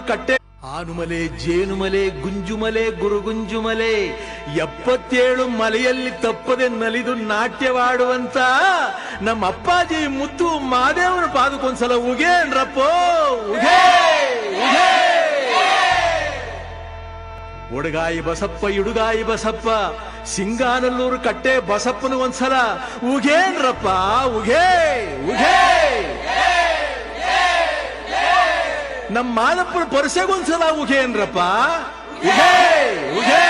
ಕಟ್ಟೆ ಆನುಮಲೆ ಜೇನುಮಲೆ ಗುಂಜುಮಲೆ ಗುರುಗುಂಜುಮಲೆ 77 ಮಲೆಯಲ್ಲಿ ತಪ್ಪದೆ ನಲಿದು ನಾಟ್ಯವಾಡುವಂತ ನಮ್ಮ ಅಪ್ಪಾಜಿ ಮುತ್ತು ಮಾದೇವನ ಪಾದಕ್ಕೊಂದ್ಸಲ ಉಗೇನ್ರಪ್ಪೋ ಉಗೇ ಉಗೇ. ಒಡಗಾಯಿ ಬಸಪ್ಪ ಇಡುಗಾಯಿ ಬಸಪ್ಪ ಸಿಂಗಾನಲ್ಲೂರು ಕಟ್ಟೆ ಬಸಪ್ಪನ ಒಂದ್ಸಲ ಉಗೇನ್ರಪ್ಪ ಉಗೇ ಉಗೇ. ನಮ್ಮ ಮಾದಪ್ಪನ ಪರಸೆಗೊಂದ್ಸಲ ಉಗೇನ್ರಪ್ಪ ಉಗೇ ಉಗೇ.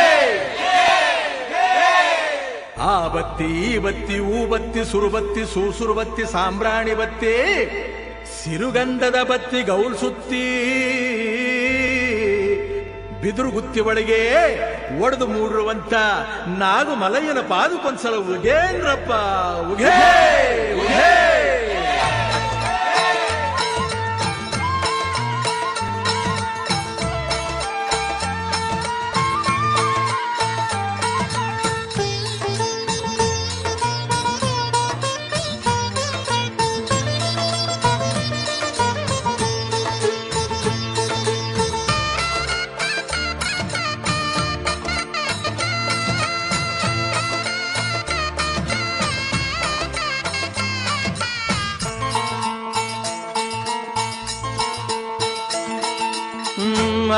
ಆ ಬತ್ತಿ ಈ ಬತ್ತಿ ಊ ಬತ್ತಿ ಸುರುಬತ್ತಿ ಸೂಸುರುಬತ್ತಿ ಸಾಂಬ್ರಾಣಿ ಬತ್ತಿ ಸಿರುಗಂಧದ ಬತ್ತಿ ಗೌಲ್ ಸುತ್ತಿ ಬಿದುರುಗುತ್ತಿ ಒಳಗೆ ಒಡೆದು ಮೂಡಿರುವಂತ ನಾಗಮಲಯ್ಯನ ಪಾದಕ್ಕೊಂದ್ಸಲ ಉಗೇನ್ರಪ್ಪ ಉಗೇ ಉಗೇ.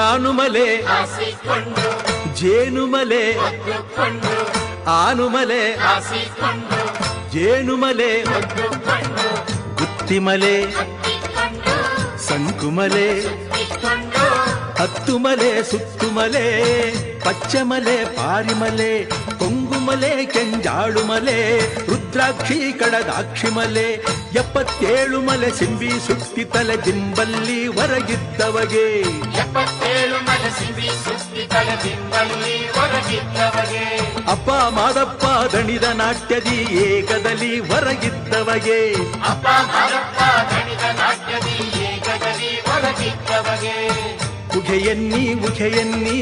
ಆನುಮಲೆ ಜೇನುಮಲೆ ಆನುಮಲೆ ಜೇನುಮಲೆ ಗುತ್ತಿಮಲೆ ಸಂಕುಮಲೆ ಹತ್ತುಮಲೆ ಸುತ್ತುಮಲೆ ಪಚ್ಚಮಲೆ ಪಾರಿಮಲೆ ಕೊಂಗುಮಲೆ ಕೆಂಜಾಳುಮಲೆ ರುದ್ರಾಕ್ಷಿ ಕಡದಾಕ್ಷಿಮಲೆ 77 ಮಲೆ ಸಿಂಬಿ ಸುತ್ತಿ ತಲೆ ದಿಂಬಲ್ಲಿ ಹೊರಗಿದ್ದವಗೆ 77 ಮಲೆ ಸಿಂಬಿ ಸುತ್ತಿ ತಲೆ ದಿಂಬಲ್ಲಿ ಹೊರಗಿದ್ದವಗೆ ಅಪ್ಪ ಮಾದಪ್ಪ ದಣಿದ ನಾಟ್ಯದಿ ಏಕದಲ್ಲಿ ಹೊರಗಿದ್ದವಗೆ ಅಪ್ಪ ಮಾದಪ್ಪ ದಣಿದ ನಾಟ್ಯದಿ ಏಕದಲ್ಲಿ ಹೊರಗಿದ್ದವಗೆ ಉಘೆಯನ್ನಿ ಉಘೆಯನ್ನಿ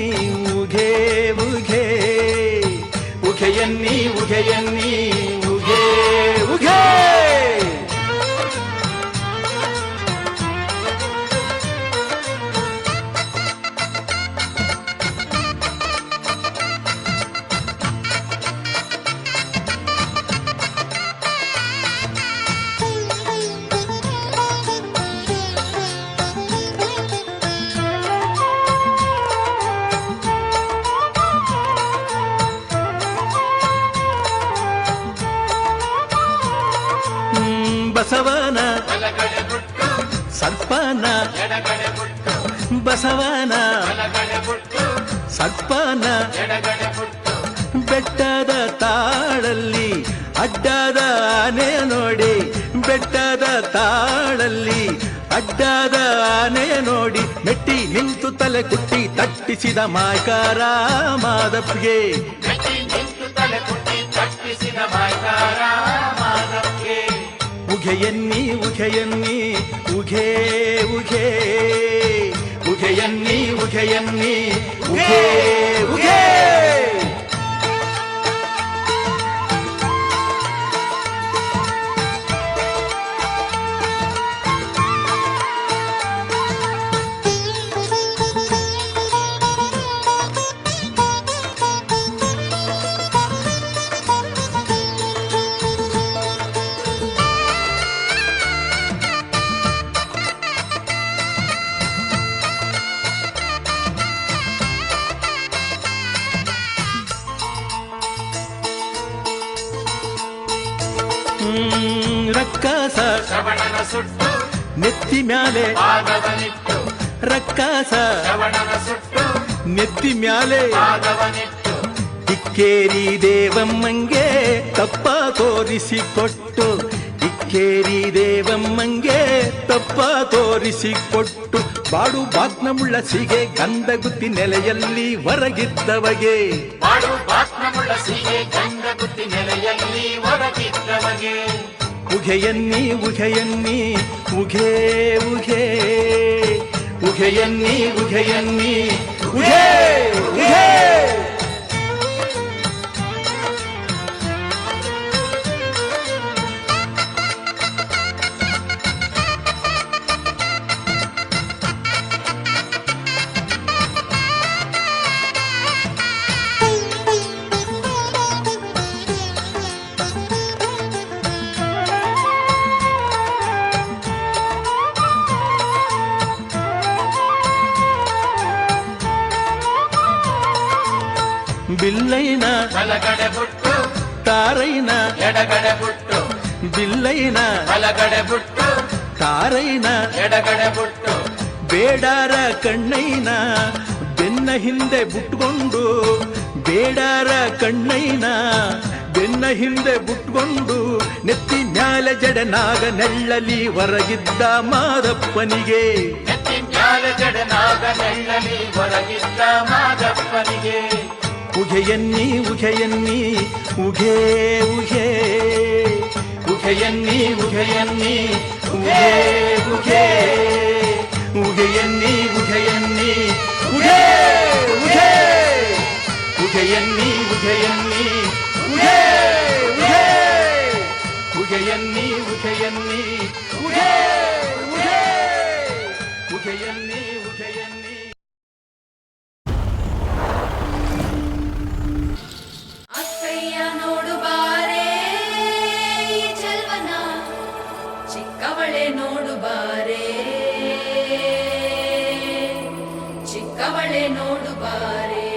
ಉಘೆ ಉಘೆ ಉಘೆಯನ್ನಿ ಉಘೆಯನ್ನಿ ಉಘೆ ಉಘೆ. ಬಸವನ ಸರ್ಪನ ಬಸವನ ಸರ್ಪನ ಬೆಟ್ಟದ ತಾಳಲ್ಲಿ ಅಡ್ಡದ ಆನೆ ನೋಡಿ ಬೆಟ್ಟದ ತಾಳಲ್ಲಿ ಅಡ್ಡದ ಆನೆ ನೋಡಿ ಮೆಟ್ಟಿ ನಿಂತು ತಲೆ ಕುಟ್ಟಿ ತಟ್ಟಿಸಿದ ಮಾಯ್ಕಾರ ಮಾದಪ್ಗೆ ಉಘೆಯನ್ನಿ ಉಘೆಯನ್ನಿ ಉಘೆ ಉಘೆ ಉಘೆಯನ್ನಿ ಉಘೆಯನ್ನಿ ಉಘೆ ಉಘೆ. ರಕ್ಕಸ ಶ್ರವಣನ ಸುಟ್ಟು ನೆತ್ತಿ ಮ್ಯಾಲೆ ಪಾದವನಿಟ್ಟು ರಕ್ಕಸ ಶ್ರವಣನ ಸುಟ್ಟು ನೆತ್ತಿ ಮ್ಯಾಲೆ ಪಾದವನಿಟ್ಟು ಇಕ್ಕೇರಿ ದೇವಮ್ಮಂಗೆ ತಪ್ಪ ತೋರಿಸಿಕೊಟ್ಟು ಇಕ್ಕೇರಿ ದೇವಮ್ಮಂಗೆ ತಪ್ಪ ತೋರಿಸಿಕೊಟ್ಟು ಬಾಡು ಬಾತ್ನಮುಳ್ಳ ಸಿಗೆ ಗಂಧಗುತ್ತಿ ನೆಲೆಯಲ್ಲಿ ಹೊರಗಿದ್ದವಗೆ ಬಾಡು ಬಾತ್ನಮುಳ್ಳ ಸಿಗೆ ಗಂಧಗುತ್ತಿ ನೆಲೆಯಲ್ಲಿ ಹೊರಗಿದ್ದವಗೆ ಉಘೆಯನ್ನಿ ಉಘೆಯನ್ನಿ ಉಘೆ ಉಘೆ ಉಘೆಯನ್ನಿ ಉಘೆಯನ್ನಿ ಉಘೆ ಉಘೆ. ಬಿಲ್ಲೈನ ಬಲಗಡೆ ಬುಟ್ಟು ತಾರೈನ ಎಡಗಡೆ ಬುಟ್ಟು ಬಿಲ್ಲೈನ ಬಲಗಡೆ ಬುಟ್ಟು ತಾರೈನ ಎಡಗಡೆ ಬುಟ್ಟು ಬೇಡಾರ ಕಣ್ಣೈನ ಬೆನ್ನ ಹಿಂದೆ ಬುಟ್ಕೊಂಡು ಬೇಡಾರ ಕಣ್ಣೈನ ಬೆನ್ನ ಹಿಂದೆ ಬುಟ್ಕೊಂಡು ನೆತ್ತಿ ಮ್ಯಾಲೆ ಜಡನಾಗ ನೆಳ್ಳಲಿ ಹೊರಗಿದ್ದ ಮಾದಪ್ಪನಿಗೆ ನೆತ್ತಿ ಮ್ಯಾಲ ಜಡನಾಗ ನೆಳ್ಳಲಿ ಹೊರಗಿದ್ದ ಮಾದಪ್ಪನಿಗೆ ಉಘೆಯನ್ನಿ ಉಘೆಯನ್ನಿ ಉಘೇ ಉಘೇ ಉಘೆಯನ್ನಿ ಉಘೆಯನ್ನಿ ಉಘೇ ಉಘೇ ಉಘೆಯನ್ನಿ ಉಘೆಯನ್ನಿ ಉಘೇ ಉಘೇ ಉಘೆಯನ್ನಿ ಉಘೆಯನ್ನಿ ಉಘೇ ಉಘೇ ಉಘೆಯನ್ನಿ ಉಘೆಯನ್ನಿ ಉಘೇ ಉಘೇ ಉಘೆಯನ್ನಿ ಉಘೆಯನ್ನಿ. ಅಕ್ಕಯ್ಯ ನೋಡು ಬಾರೆ ಈ ಚೆಲ್ವನ, ಚಿಕ್ಕವಳೆ ನೋಡು ಬಾರೆ, ಚಿಕ್ಕವಳೆ ನೋಡು ಬಾರೆ,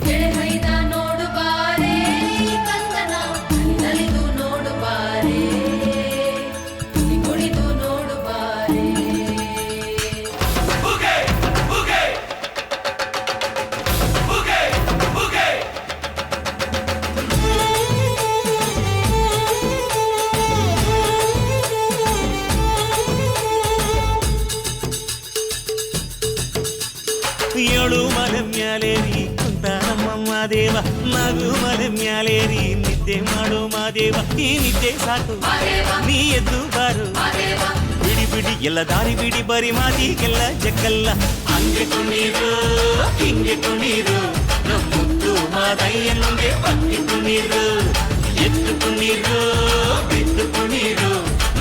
ಕೆಳಗೈದ ನೋಡು ಬಾರೆ ಈ ಕಂದನ, ನಲಿದು ನೋಡು ಬಾರೆ, ಕುಣಿದು ನೋಡು ಬಾರೆ. ಏಳು ಮಲೆ ಮ್ಯಾಲೇರಿ ಕುಂತ ನಮ್ಮಮ್ಮ ದೇವ, ನಗು ಮಲೆ ಮ್ಯಾಲೇರಿ ನಿದ್ದೆ ಮಾಡು ಮಾದೇವ. ಈ ನಿದ್ದೆ ಸಾಕು ನೀ ಎದ್ದು ಬಾರು, ಬಿಡಿ ಬಿಡಿ ಎಲ್ಲ ದಾರಿ ಬಿಡಿ, ಬರಿ ಮಾತಿಗೆಲ್ಲ ಜಗ್ಗಲ್ಲ. ಹಂಗೆ ಕುಣೀರು ಹಿಂಗೆ ಕುಣೀರು, ನಮ್ಮುತ್ತು ಮಾದಯ್ಯನಿಗೆ ಪಕ್ಕಿ ಕುಣೀರು. ಎದ್ದು ಕುಣೀರು ಬಿದ್ದು ಕುಣೀರು,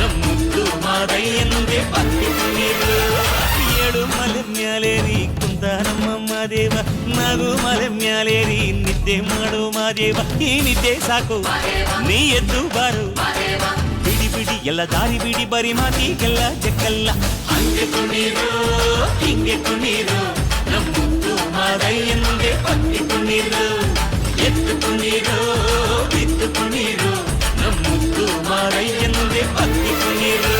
ನಮ್ಮುತ್ತು ಮಾದಯ್ಯನಿಗೆ ಪಕ್ಕಿ ಕುಣೀರು. ಏಳು ಮಲೆ ಮ್ಯಾಲೇರಿ ಕುಂತ ನಮ್ಮಮ್ಮ ದೇವ, ನಗು ಮಲೆ ಮ್ಯಾಲೇರಿ ನಿದ್ದೆ ಮಾಡು ಮಾದೇವ. ಈ ನಿದ್ದೆ ಸಾಕು ನೀ ಎದ್ದು ಬಾರು, ಬಿಡಿ ಬಿಡಿ ಎಲ್ಲ ದಾರಿ ಬಿಡಿ, ಬರಿ ಮಾತಿಗೆಲ್ಲ ಜಕ್ಕಲ್ಲ. ಹಂಗೆ ಕುಣೀರು ಹಿಂಗೆ ಕುಣೀರು, ನಮ್ಮುತ್ತು ಮಾದಯ್ಯನಿಗೆ ಪಕ್ಕಿ ಕುಣೀರು. ಎದ್ದು ಕುಣೀರು ಬಿದ್ದು ಕುಣೀರು, ನಮ್ಮುತ್ತು ಮಾದಯ್ಯನಿಗೆ ಪಕ್ಕಿ ಕುಣೀರು.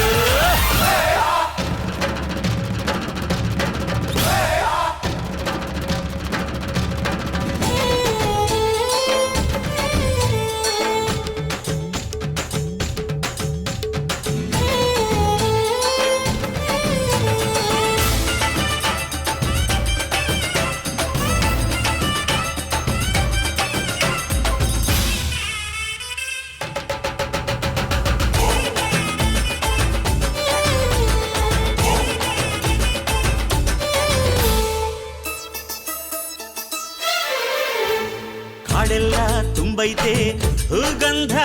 ಕಾಡೆಲ್ಲ ತುಂಬೈತೆ ಹೂಗಂಧ,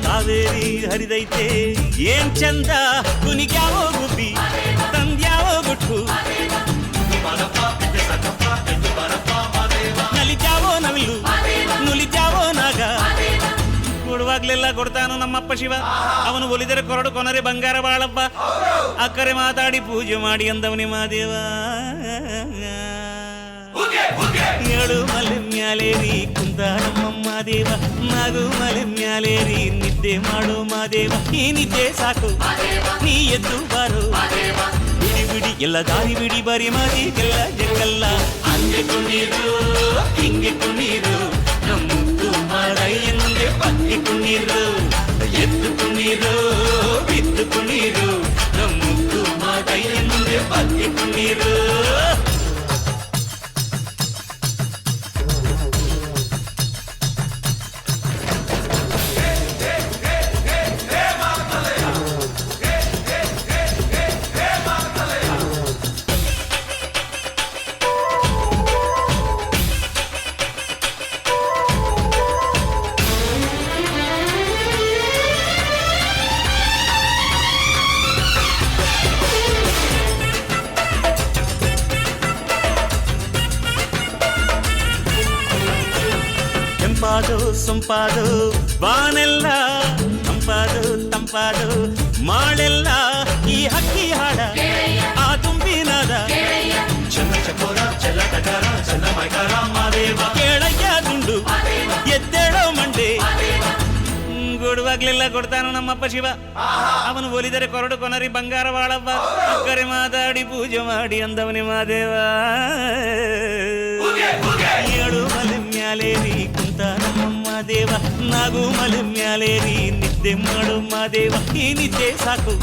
ಕಾವೇರಿ ಹರಿದೈತೆ ಏನ್ ಚಂದ. ಕುನಿಗ್ಯಾವೋ ಗುಬ್ಬಿ ತಂದ್ಯಾವೋ ಗುಟ್ಟು, ನಲಿದ್ಯಾವೋ ನವಿಲು ನುಲಿದ್ಯಾವೋ ನಾಗ. ಕೊಡುವಾಗ್ಲೆಲ್ಲ ಕೊಡ್ತಾನು ನಮ್ಮಪ್ಪ ಶಿವ, ಅವನು ಒಲಿದರೆ ಕೊರಡು ಕೊನರೆ ಬಂಗಾರ ಬಾಳಪ್ಪ. ಅಕ್ಕರೆ ಮಾತಾಡಿ ಪೂಜೆ ಮಾಡಿ ಅಂದವನಿ ಮಾದೇವ. ಏಳು ಮಲೆ ಮ್ಯಾಲೇರಿ ಕುಂತ ನಮ್ಮಮ್ಮ ದೇವ, ನಗು ಮಲೆ ಮ್ಯಾಲೇರಿ ನಿದ್ದೆ ಮಾಡು ಮಾದೇವ. ಈ ನಿದ್ದೆ ಸಾಕು ನೀ ಎದ್ದು ಬಾರು, ಬಿಡಿ ಬಿಡಿ ಎಲ್ಲ ದಾರಿ ಬಿಡಿ, ಬರಿ ಮಾತಿಗೆಲ್ಲ ಜಗ್ಗಲ್ಲ. ಹಂಗೆ ಕುಣೀರು ಹಿಂಗೆ ಕುಣೀರು, ನಮ್ಮುತ್ತು ಮಾದಯ್ಯನಿಗೆ ಪಕ್ಕಿ ಕುಣೀರು. ಎದ್ದು ಕುಣೀರು ಬಿದ್ದು ಕುಣೀರು, ನಮ್ಮುತ್ತು ಮಾದಯ್ಯನಿಗೆ ಪಕ್ಕಿ ಕುಣೀರು. ತಂಪಾದು ಸೊಂಪಾದು ಬಾನೆಲ್ಲ, ತಂಪಾದು ತಂಪಾದು ಮಾಳೆಲ್ಲ. ಈ ಹಕ್ಕಿ ಹಾಡ ಆ ತುಂಬಿನಾದ, ಚಂದ್ರ ಚಕೋರ ಚೆಲ್ಲಟಗಾರ ಕೇಳಿದಾಗ್ಲೆಲ್ಲ ಕೊಡ್ತಾನು ನಮ್ಮಪ್ಪ ಶಿವ. ಅವನು ಒಲಿದರೆ ಕೊರಡು ಕೊನರಿ ಬಂಗಾರವಾಳವ್ವ. ಅಕ್ಕರೆ ಮಾತಾಡಿ ಪೂಜೆ ಮಾಡಿ ಅಂದವನಿ ಮಾದೇವ. ಏಳು ಮಲೆ ಮ್ಯಾಲೇರಿ ಕುಂತ ನಮ್ಮಮ್ಮ ದೇವ. ನಾಗು ಮಲೆ ಮ್ಯಾಲೇರಿ ನಿದ್ದೆ ಮಾಡು ಮಾದೇವ. ಈ ನಿದ್ದೆ ಸಾಕು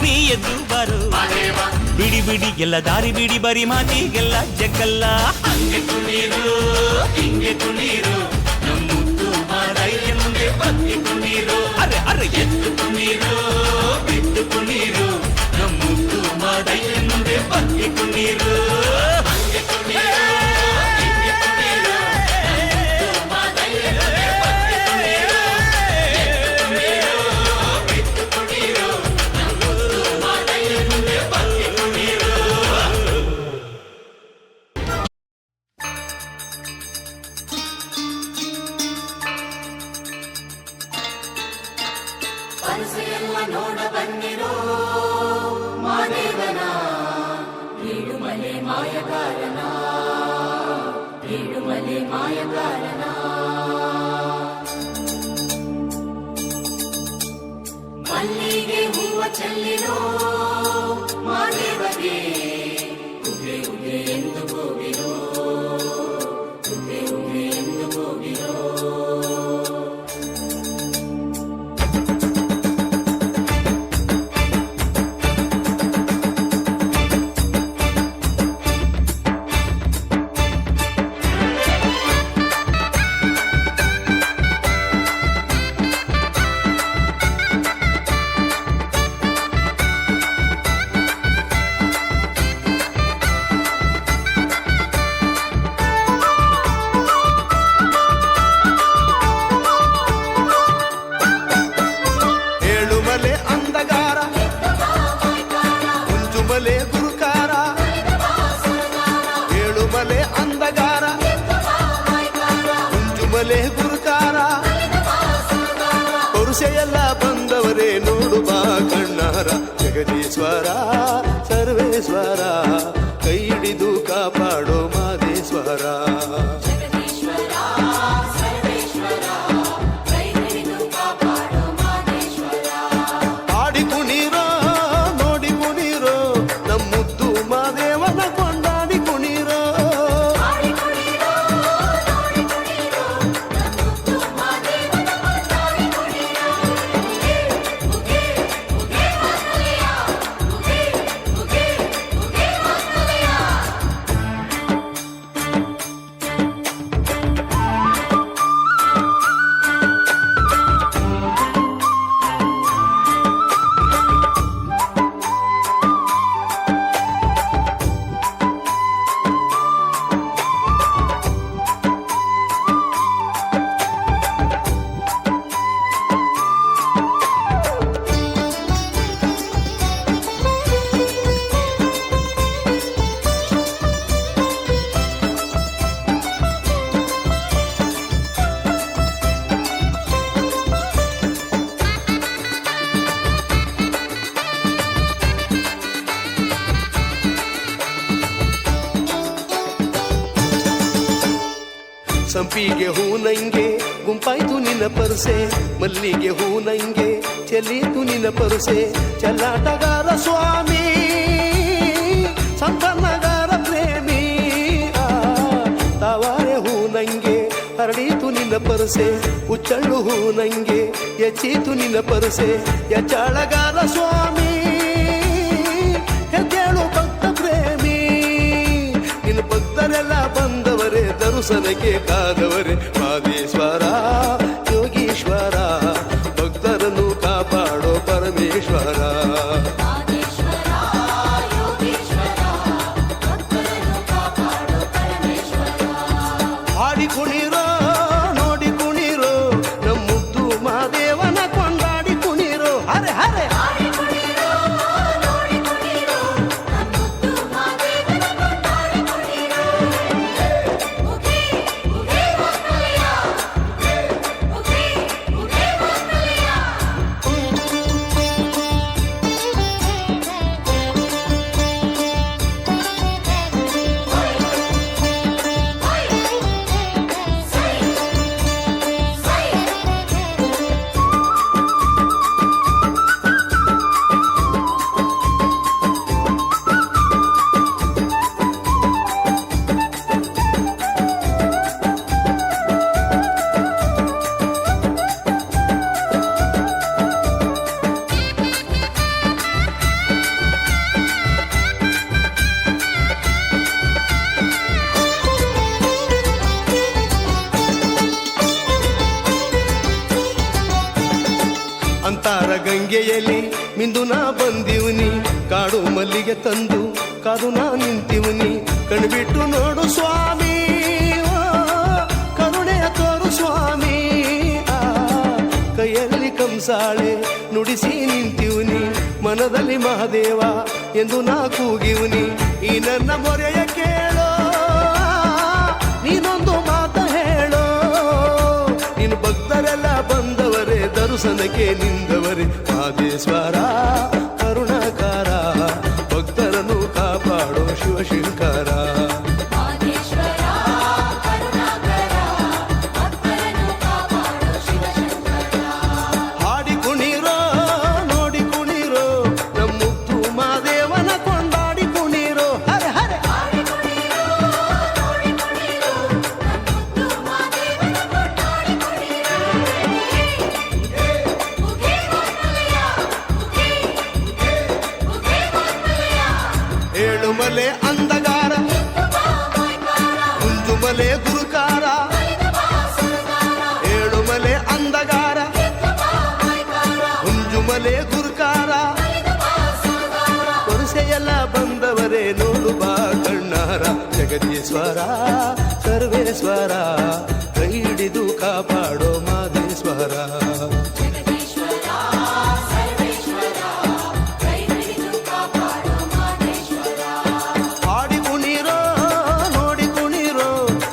ನೀ ಎದ್ದು ಬಾರು. ಬಿಡಿ ಬಿಡಿ ಎಲ್ಲ ದಾರಿ ಬಿಡಿ ಬರಿ ಮಾತಿಗೆಲ್ಲ ಜಗ್ಗಲ್ಲ. ಹಂಗೆ ಕುಣೀರು ಹಿಂಗೆ ಕುಣೀರು ನಮ್ಮುತ್ತು ಮಾದಯ್ಯ ಮುಂದೆ ಬತ್ತಿ ಕುಣೀರು. ಅರೆ ಅರೆ ಎದ್ದು ಕುಣೀರು ಬಿಟ್ಟು ಕುಣೀರು ನಮ್ಮುತ್ತು ಮಾದಯ್ಯ ಮುಂದೆ ಬತ್ತಿ ಕುಣೀರು. ಹಂಗೆ ಕುಣೀರು ಹಿಂಗೆ ಕುಣೀರು ನಮ್ಮುತ್ತು ಮಾದಯ್ಯ ಮುಂದೆ ಬತ್ತಿ ಕುಣೀರು. ಎದ್ದು ಕುಣೀರು ಬಿಟ್ಟು ಕುಣೀರು ನಮ್ಮುತ್ತು ಮಾದಯ್ಯ ಮುಂದೆ ಬತ್ತಿ ಕುಣೀರು. ಪರಸೆಯೆಲ್ಲ ನೋಡ ಬನ್ನಿರೋ ಮಾದೇವನ. ಏಳುಮಲೆ ಮಾಯಗಾರನ, ಏಳುಮಲೆ ಮಾಯಗಾರನ. ಮಲ್ಲಿಗೆ ಹೂವ ಚೆಲ್ಲಿರೋ ಮಾದೇವಗೆ. ಉಗೆ ಉಗೆ ಎಂದು ಹೋಗಿರೋ, ಉಗೆ ಉಗೆ ಎಂದು ಹೋಗಿರೋ. ಏಳುಮಲೆ ಅಂದಗಾರ ಕುಂಜುಮಲೆ ಗುರುಕಾರ. ಏಳುಮಲೆ ಅಂದಗಾರ ಕುಂಜುಮಲೆ ಗುರುಕಾರ. ಪರುಷೆಯೆಲ್ಲ ಬಂದವರೇ ನೋಡು ಬಾ ಕಣ್ಣಾರ. ಜಗದೀಶ್ವರ ಸರ್ವೇಶ್ವರ ಕೈ ಹಿಡಿದು ಕಾಪಾಡೋ ಮಾದೇಶ್ವರ. ಜಗದೀಶ್ವರ ಸರ್ವೇಶ್ವರ ಕೈ ಹಿಡಿದು ಕಾಪಾಡೋ ಮಾದೇಶ್ವರ. ಆಡಿ ಕುಣೀರೋ ನೋಡಿ ಕುಣೀರೋ ನಮ್ಮುದ್ದು ಮಾದೇವನ ಕೊಂಡಾಡಿ ಕುಣೀರೋ. ಆಡಿ ಕುಣೀರೋ ನೋಡಿ ಕುಣೀರೋ ನಮ್ಮುತ್ತು ಮಾದೇವನ ಕೊಂಡಾಡಿ ಕುಣೀರೋ. ಉಗೆ ಉಗೆ ಮಾಂಗಲ್ಯ, ಉಗೆ ಉಗೆ ಉಗೆ ಮಾಂಗಲ್ಯ. ಸಂಪಿಗೆ ಹೂ ನಂಗೆ ಗುಂಪಾಯ್ತು ನಿನ್ನ ಪರಸೆ. ಮಲ್ಲಿಗೆ ಹೂ ನಂಗೆ ಚೆಲ್ಲೀತು ನಿನ್ನ ಪರಸೆ. ಚೆಲ್ಲಾಟಗಾರ ಸ್ವಾಮಿ ಸಂಪನ್ನಗಾರ ಪ್ರೇಮಿ. ತಾವಾರೆ ಹೂ ನಂಗೆ ಹರಡೀತು ನಿನ್ನ ಪರಸೆ. ಉಚ್ಚಳ್ಳು ಹೂ ನಂಗೆ ಎಚ್ಚೀತು ನಿನ್ನ ಪರಸೆ. ಎಚ್ಚಾಳಗಾರ ಸ್ವಾಮಿ ಹೆದ್ದೇಳು ಭಕ್ತ ಪ್ರೇಮಿ. ನಿನ್ನ ಭಕ್ತರೆಲ್ಲ ಬಂದವರೇ ದರುಸನಕ್ಕೆ ಕಾದವರೇ ಮಾದೇಶ್ವರ ಯೋಗೀಶ್ವರ. ಭಕ್ತರನ್ನು ಕಾಪಾಡೋ ಪರಮೇಶ್ವರ. ಮಾದೇಶ್ವರ ಯೋಗೀಶ್ವರ ಭಕ್ತರನ್ನು ಕಾಪಾಡೋ ಪರಮೇಶ್ವರ. ಆಡಿ ಕುಣಿರೋ ನೋಡಿ ಕುಣಿರೋ ನಮ್ಮುದ್ದು ಮಾದೇವನ ಕೊಂಡಾಡಿ ಕುಣಿರೋ. ಹರೆ ಹರೆ ಆಡಿ ಕುಣೀರೋ ನೋಡಿ ಕುಣೀರೋ ನಮ್ಮುತ್ತು ಮಾದೇವನ ಕೊಂಡಾಡಿ ಕುಣೀರೋ. ಉಗೆ ಉಗೆ ಮಾಂಗಲ್ಯ, ಉಗೆ ಅಂಗೆಯಲ್ಲಿ ಮಿಂದು ನಾ ಬಂದಿವ್ನಿ ಕಾಡು ಮಲ್ಲಿಗೆ ತಂದು ಕಾದು ನಾ ನಿಂತಿವ್ನಿ ಕಣ್ಬಿಟ್ಟು ನೋಡು ಸ್ವಾಮಿ ಓ, ಕರುಣೆಯ ತೋರು ಸ್ವಾಮಿ ಆ, ಕೈಯಲ್ಲಿ ಕಂಸಾಳೆ ನುಡಿಸಿ ನಿಂತಿವ್ನಿ ಮನದಲ್ಲಿ ಮಹಾದೇವ ಎಂದು ನಾ ಕೂಗಿವ್ನಿ ಈ ನನ್ನ ಮೊರೆಯ ಕೇಳೋ ನೀನೊಂದು ಮಾತ ಹೇಳೋ ನೀನು ಭಕ್ತರೆಲ್ಲ ಬಂದವರೇ ದರ್ಶನಕ್ಕೆ ನಿಂದವರೇ ಮಹದೇಶ್ವರ ಕರುಣಾಕಾರ ಭಕ್ತರನ್ನು ಕಾಪಾಡೋ ಶಿವಶಂಕರ ಮಾದೇಶ್ವರ ಕರುಣಾಕರ ಭಕ್ತರನ್ನು ಕಾಪಾಡೋ ಶಿವಶಂಕರ ಹಾಡಿ ಕುಣಿರೋ ನೋಡಿ ಕುಣಿರೋ ನಮ್ಮುತ್ತು ಮಾದೇವನ ಕೊಂಡಾಡಿ ಕುಣಿರೋ ಹರೆ ಹರೆ ಆಡಿ ಕುಣಿರೋ ನೋಡಿ ಕುಣಿರೋ ನಮ್ಮುತ್ತು ಮಾದೇವನ ಕೊಂಡಾಡಿ ಕುಣಿರೋ ಉಗೆ ಗೋರ್ಮಲಯ ಉಗೆ ಗೋರ್ಮಲಯ ಏಳುಮಲೆ ಅಂದಗಾರ ಕುಂಜುಮಲೆ ಗುರುಕಾರ ಏಳುಮಲೆ ಅಂದಗಾರ ಕುಂಜುಮಲೆ ಗುರುಕಾರ ಕೊರಸೆಯೆಲ್ಲ ಬಂದವರೇ ನೋಡು ಬಾ ಕಣ್ಣಾರ ಜಗದೀಶ್ವರ ಸರ್ವೇಶ್ವರ ಕೈ ಹಿಡಿದು ಕಾಪಾಡೋ ಮಾದೇಶ್ವರ ಜಗದೀಶ್ವರ ಸರ್ವೇಶ್ವರ ಕೈ ಹಿಡಿದು ಕಾಪಾಡೋ ಮಾದೇಶ್ವರ ಹಾಡಿ ಕುಣಿರೋ ನೋಡಿ ಕುಣಿರೋ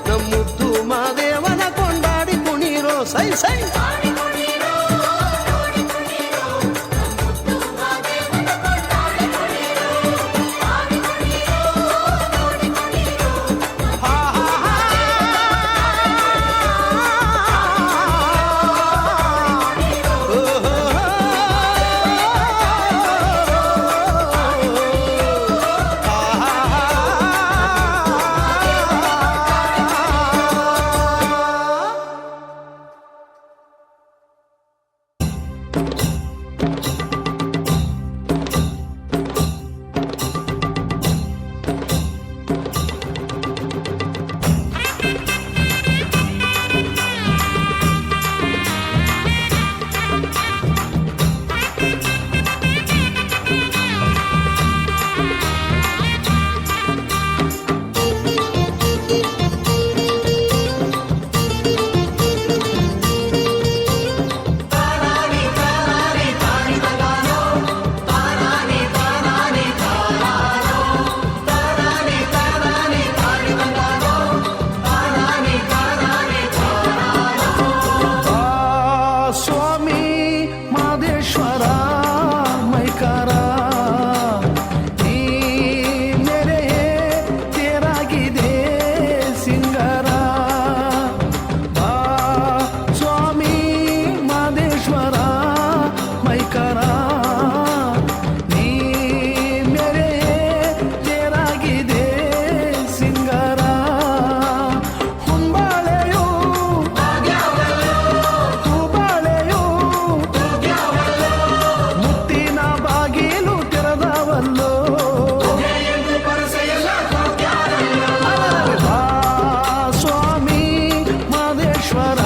ನಮ್ಮುದ್ದು ಮಾದೇವನ ಕೊಂಡಾಡಿ ಕುಣಿರೋ ಸೈ ಸೈ ಆಡಿ ಕುಣಿರೋ ನೋಡಿ ಕುಣಿರೋ ನಮ್ಮುತ್ತು ಮಾದೇವನ ಕೊಂಡಾಡಿ ಕುಣಿರೋ ಆಡಿ ಕುಣಿರೋ ನೋಡಿ ಕುಣಿರೋ ಹಾ ಹಾ ಹಾ ಓ ಹೋ ಸ್ವಾಮಿ ಮಾದೇಶ್ವರ ಮೈಕಾರ ನೀ ಮೇರೆ ತೇರಾಗಿದೆ ಸಿಂಗರ ಬಾ ಸ್ವಾಮಿ ಮಾದೇಶ್ವರ ಮೈಕಾರ ನೀ ಮೇರೆ ತೇರಾಗಿದೆ ಸಿಂಗರ ಹೊಂಬಾಳೆಯೋ ತೂಬಾಳೆಯೋ ಮುತ್ತಿನ ಬಾಗಿಲು ತೆರೆದವಲ್ಲೋ ಬಾ ಸ್ವಾಮಿ ಮಾದೇಶ್ವರ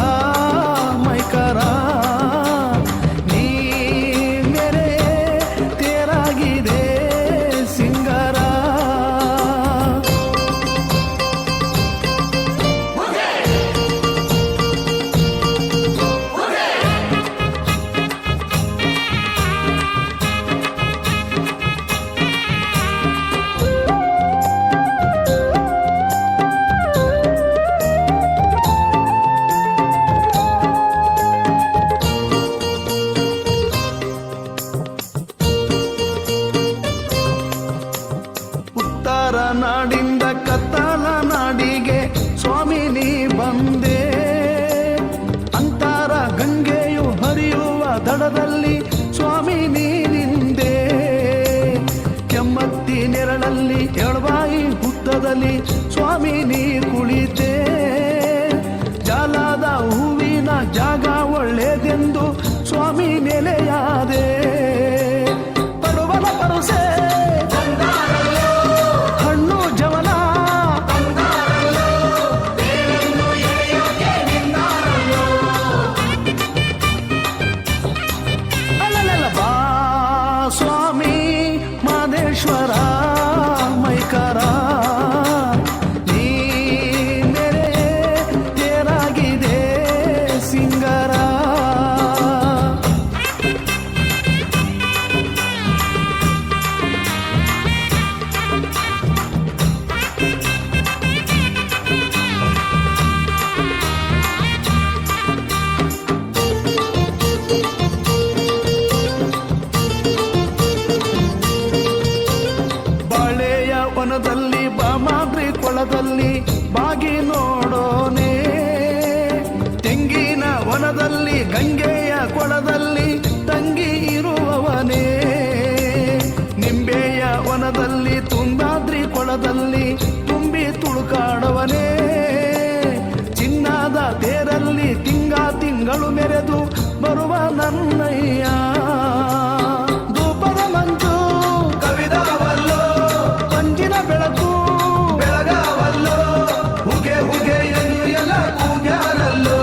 ಮೈಕರ ನೀ ಮೇರೆ ತೇರಾಗಿದೆ ಸಿಂಗರ ಉತ್ತರ ನಾಡಿಂದ ಕತ್ತಲ ನಾಡಿಗೆ ಸ್ವಾಮಿ ನೀ ಬಂದೆ ಅಂತರ ಗಂಗೆಯು ಹರಿಯುವ ದಡದಲ್ಲಿ ಸ್ವಾಮಿ ನೀ ನಿಂದೆ ಕೆಮ್ಮತ್ತಿ ನೆರಳಲ್ಲಿ ಎಳವಾಯಿ ಹುತ್ತದಲ್ಲಿ ಸ್ವಾಮಿ ನೀ ಕುಳಿತೆ ಜಾಲದ ಹೂವಿನ ಜಾಗ ಒಳ್ಳೆದೆಂದು ಸ್ವಾಮಿ ನೆಲೆಯಾದೆ ಪಡುವನ ಪರುಸೆ ಹಣ್ಣು ಜವನ ಅಲ್ಲಲ್ಲ ಬಾ ಬಾಳೆಯ ವನದಲ್ಲಿ ಬಾಮಾದ್ರಿ ಕೊಳದಲ್ಲಿ ಬಾಗಿ ನೋಡೋನೆ, ತೆಂಗಿನ ವನದಲ್ಲಿ ಗಂಗೆಯ ಕೊಳದಲ್ಲಿ ತಂಗಿ ಇರುವವನೇ, ನಿಂಬೆಯ ವನದಲ್ಲಿ ತುಂಗಾದ್ರಿ ಕೊಳದಲ್ಲಿ ತುಂಬಿ ತುಳುಕಾಡವನೇ, ಚಿನ್ನದ ತೇರಲ್ಲಿ ತಿಂಗಳು ಮೆರೆದು ಬರುವ ನನ್ನಯ್ಯ, ಧೂಪದ ಮಂಜು ಕವಿದಾವಲ್ಲೋ, ಮಂಜಿನ ಬೆಳಕು ಬೆಳಗಾವಲ್ಲೋ, ಹುಗೆ ಹುಗೆಯನ್ನು ಎಲ್ಲ ಕೂಗ್ಯಾರಲ್ಲೋ.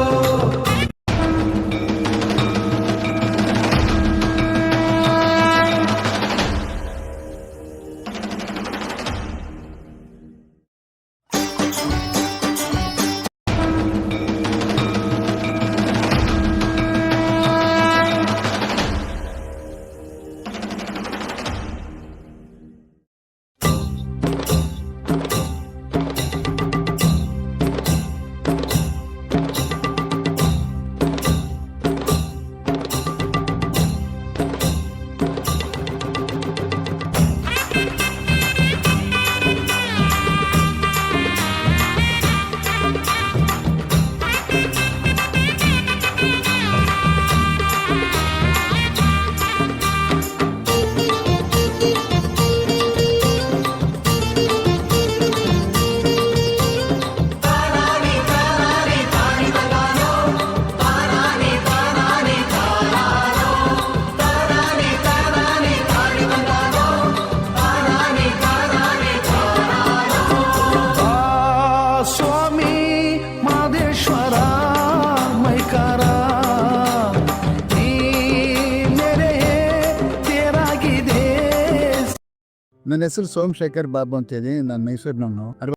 ನನ್ನ ಹೆಸರು ಸೋಮಶೇಖರ್ ಬಾಬು ಅಂತೇಳಿ, ನಾನು ಮೈಸೂರಿನವನು.